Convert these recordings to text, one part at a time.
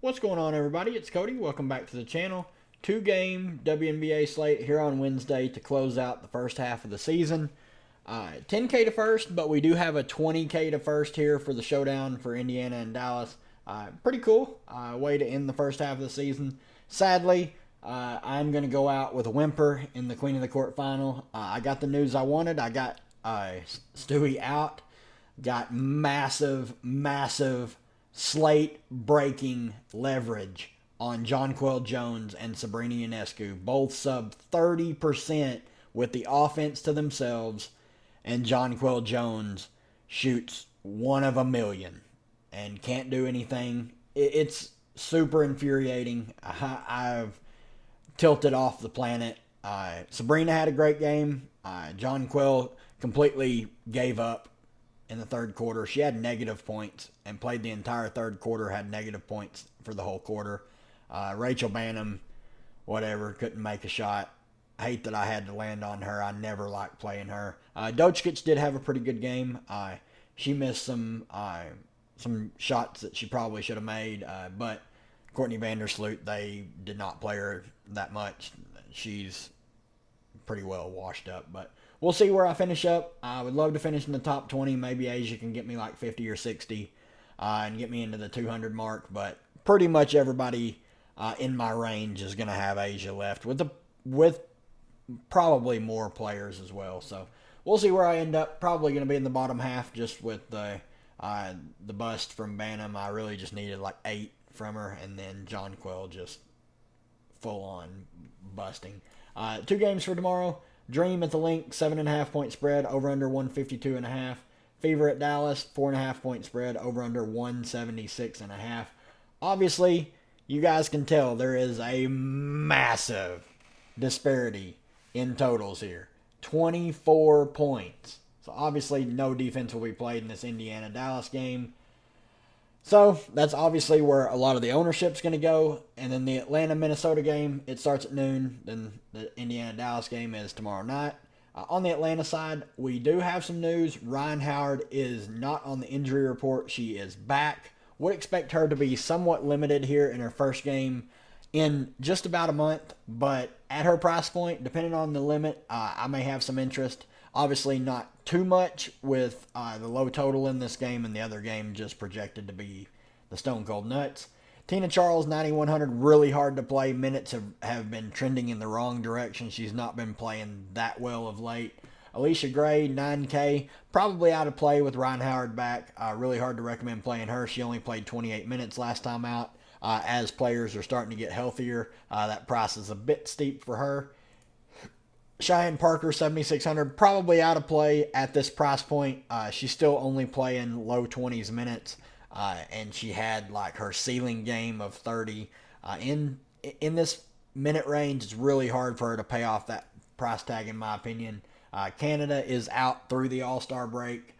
What's going on, everybody? It's Cody. Welcome back to the channel. Two-game Wnba slate here on Wednesday to close out the first half of the season. 10K to first, but we do have a 20K to first here for the showdown for Indiana and Dallas. Pretty cool way to end the first half of the season. Sadly, I'm going to go out with a whimper in the Queen of the Court final. I got the news I wanted. I got Stewie out. Got massive Slate breaking leverage on Jonquel Jones and Sabrina Ionescu. Both sub 30% with the offense to themselves, and Jonquel Jones shoots 1 of a million and can't do anything. It's super infuriating. I've tilted off the planet. Sabrina had a great game. Jonquel completely gave up in the third quarter. She had negative points and played the entire third quarter, had negative points for the whole quarter. Rachel Banham, whatever, couldn't make a shot. I hate that I had to land on her. I never liked playing her. Dochkic did have a pretty good game. She missed some shots that she probably should have made, but Courtney Vandersloot, they did not play her that much. She's pretty well washed up, but we'll see where I finish up. I would love to finish in the top 20. Maybe Asia can get me like 50 or 60 and get me into the 200 mark, but pretty much everybody in my range is going to have Asia left with probably more players as well. So we'll see where I end up. Probably going to be in the bottom half just with the bust from Banham. I really just needed like 8 from her, and then Jonquel just full on busting. 2 games for tomorrow. Dream at the Lynx, 7.5 point spread, over under 152.5. Fever at Dallas, 4.5 point spread, over under 176.5. Obviously, you guys can tell there is a massive disparity in totals here. 24 points. So obviously no defense will be played in this Indiana-Dallas game. So that's obviously where a lot of the ownership's going to go. And then the Atlanta-Minnesota game, it starts at noon. Then the Indiana-Dallas game is tomorrow night. On the Atlanta side, we do have some news. Ryan Howard is not on the injury report. She is back. Would expect her to be somewhat limited here in her first game in just about a month. But at her price point, depending on the limit, I may have some interest. Obviously not too much with the low total in this game, and the other game just projected to be the Stone Cold Nuts. Tina Charles, 9,100, really hard to play. Minutes have been trending in the wrong direction. She's not been playing that well of late. Alicia Gray, 9K, probably out of play with Ryan Howard back. Really hard to recommend playing her. She only played 28 minutes last time out. As players are starting to get healthier, that price is a bit steep for her. Cheyenne Parker, 7,600, probably out of play at this price point. She's still only playing low 20s minutes, and she had like her ceiling game of 30. In this minute range, it's really hard for her to pay off that price tag, in my opinion. Canada is out through the All-Star break.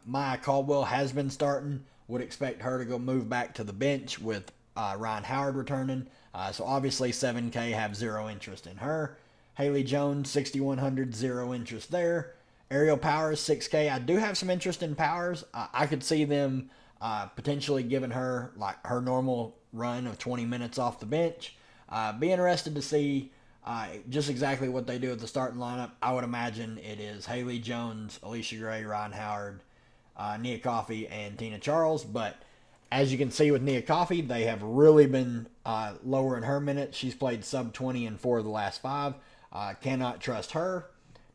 Maya Caldwell has been starting. Would expect her to go move back to the bench with Ryan Howard returning. So obviously 7K, have zero interest in her. Haley Jones, 6,100, zero interest there. Ariel Powers, 6K. I do have some interest in Powers. I could see them potentially giving her like her normal run of 20 minutes off the bench. Be interested to see just exactly what they do at the starting lineup. I would imagine it is Haley Jones, Alicia Gray, Ryan Howard, Nia Coffey, and Tina Charles. But as you can see with Nia Coffey, they have really been lowering her minutes. She's played sub 20 in 4 of the last 5. Cannot trust her.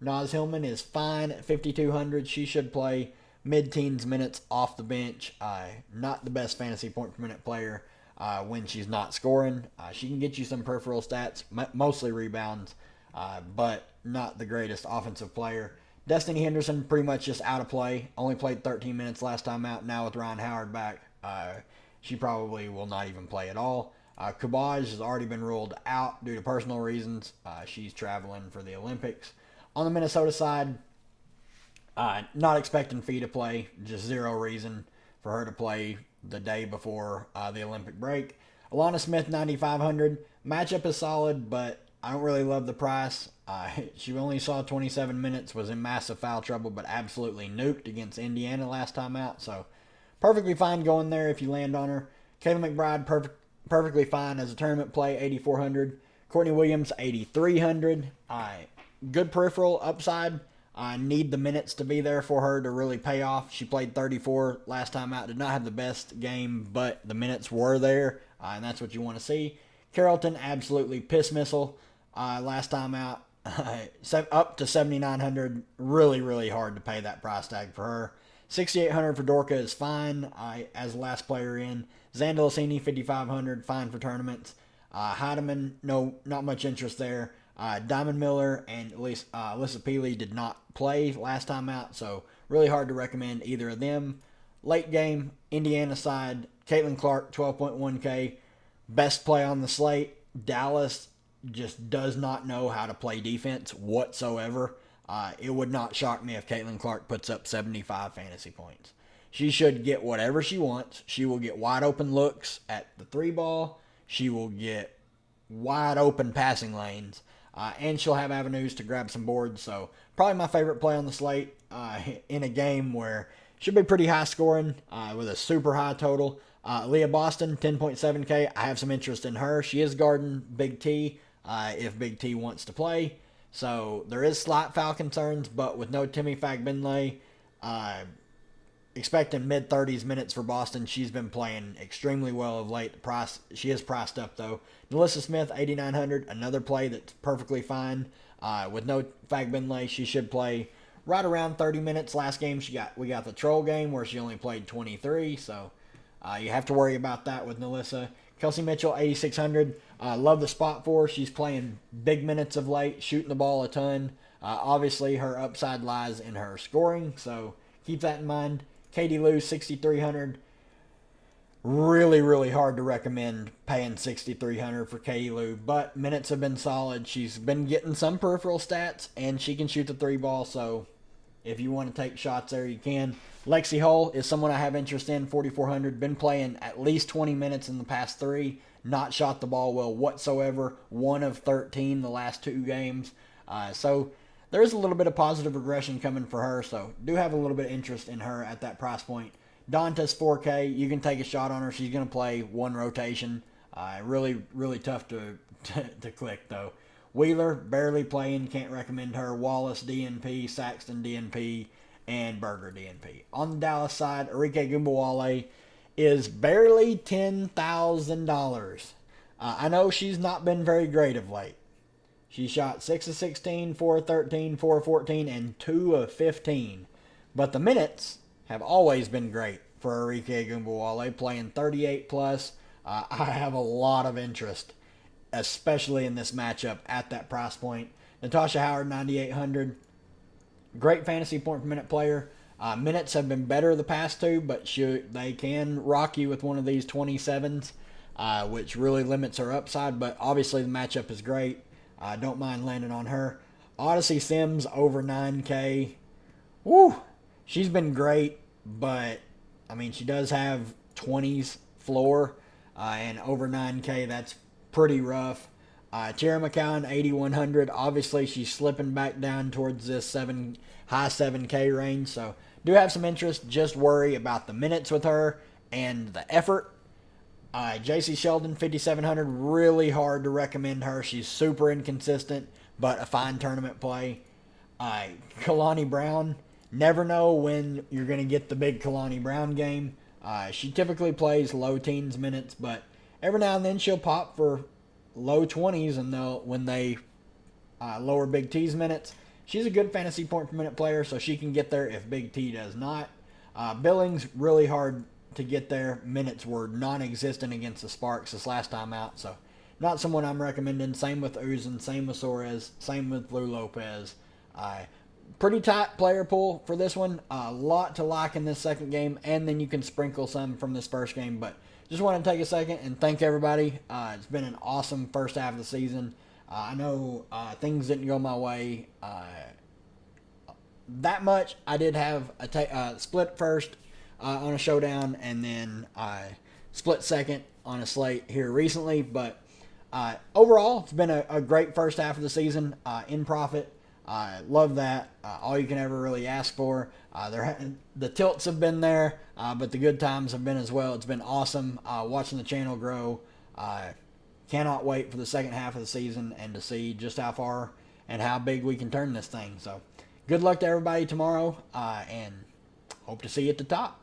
Naz Hillman is fine at 5,200. She should play mid-teens minutes off the bench. Not the best fantasy point per minute player when she's not scoring. She can get you some peripheral stats, mostly rebounds, but not the greatest offensive player. Destiny Henderson, pretty much just out of play. Only played 13 minutes last time out. Now with Ryan Howard back, she probably will not even play at all. Kabaj has already been ruled out due to personal reasons. She's traveling for the Olympics. On the Minnesota side, not expecting Fee to play. Just zero reason for her to play the day before the Olympic break. Alana Smith, 9,500. Matchup is solid, but I don't really love the price. She only saw 27 minutes, was in massive foul trouble, but absolutely nuked against Indiana last time out. So perfectly fine going there if you land on her. Kayla McBride, perfectly fine as a tournament play, 8,400. Courtney Williams, 8,300. Good peripheral upside. I need the minutes to be there for her to really pay off. She played 34 last time out. Did not have the best game, but the minutes were there, and that's what you want to see. Carrollton, absolutely piss missile last time out. Up to 7,900. Really, really hard to pay that price tag for her. 6,800 for Dorka is fine as last player in. Zandalasini, 5,500, fine for tournaments. Heidemann, no, not much interest there. Diamond Miller and Alyssa Peely did not play last time out, so really hard to recommend either of them. Late game, Indiana side, Caitlin Clark, 12.1K. Best play on the slate. Dallas just does not know how to play defense whatsoever. It would not shock me if Caitlin Clark puts up 75 fantasy points. She should get whatever she wants. She will get wide open looks at the 3-ball. She will get wide open passing lanes. And she'll have avenues to grab some boards. So probably my favorite play on the slate in a game where should be pretty high scoring with a super high total. Leah Boston, 10.7K. I have some interest in her. She is guarding Big T if Big T wants to play. So there is slight foul concerns, but with no Timmy Fagbinlay, expecting mid-30s minutes for Boston. She's been playing extremely well of late. She is priced up, though. Melissa Smith, 8,900, another play that's perfectly fine. With no Fagbinlay, she should play right around 30 minutes. Last game, we got the Troll game where she only played 23, so you have to worry about that with Melissa. Kelsey Mitchell, 8,600. Love the spot for her. She's playing big minutes of late, shooting the ball a ton. Obviously, her upside lies in her scoring, so keep that in mind. Katie Lou, 6,300. Really, really hard to recommend paying 6,300 for Katie Lou, but minutes have been solid. She's been getting some peripheral stats, and she can shoot the 3-ball, so if you want to take shots there, you can. Lexi Hull is someone I have interest in, 4,400. Been playing at least 20 minutes in the past 3. Not shot the ball well whatsoever. 1 of 13 the last 2 games. So there is a little bit of positive regression coming for her, so do have a little bit of interest in her at that price point. Dantas, 4K. You can take a shot on her. She's going to play 1 rotation. Really, really tough to click, though. Wheeler, barely playing. Can't recommend her. Wallace, DNP. Saxton, DNP. And Berger, DNP. On the Dallas side, Arike Gumbawale is barely $10,000. I know she's not been very great of late. She shot 6 of 16, 4 of 13, 4 of 14, and 2 of 15. But the minutes have always been great for Arike Gumbawale, playing 38 plus. I have a lot of interest, especially in this matchup at that price point. Natasha Howard, 9,800. Great fantasy point per minute player. Minutes have been better the past 2, but they can rock you with one of these 27s, which really limits her upside. But obviously the matchup is great. I don't mind landing on her. Odyssey Sims, over 9K. Woo! She's been great, but, I mean, she does have 20s floor, and over 9K, that's pretty rough. Tara McCowan, 8,100. Obviously, she's slipping back down towards this high 7K range, so do have some interest. Just worry about the minutes with her and the effort. JC Sheldon, 5,700. Really hard to recommend her. She's super inconsistent, but a fine tournament play. Kalani Brown, never know when you're going to get the big Kalani Brown game. She typically plays low teens minutes, but every now and then she'll pop for low 20s, and when they lower Big T's minutes. She's a good fantasy point per minute player, so she can get there if Big T does not. Billings, really hard to get there. Minutes were non-existent against the Sparks this last time out, so not someone I'm recommending. Same with Uzan, same with Suarez, same with Lou Lopez. Pretty tight player pool for this one. A lot to like in this second game, and then you can sprinkle some from this first game, but just want to take a second and thank everybody. It's been an awesome first half of the season. I know things didn't go my way that much. I did have a split first on a showdown, and then split second on a slate here recently. But overall, it's been a great first half of the season in profit. Love that. All you can ever really ask for. The tilts have been there, but the good times have been as well. It's been awesome watching the channel grow. Cannot wait for the second half of the season and to see just how far and how big we can turn this thing. So good luck to everybody tomorrow, and hope to see you at the top.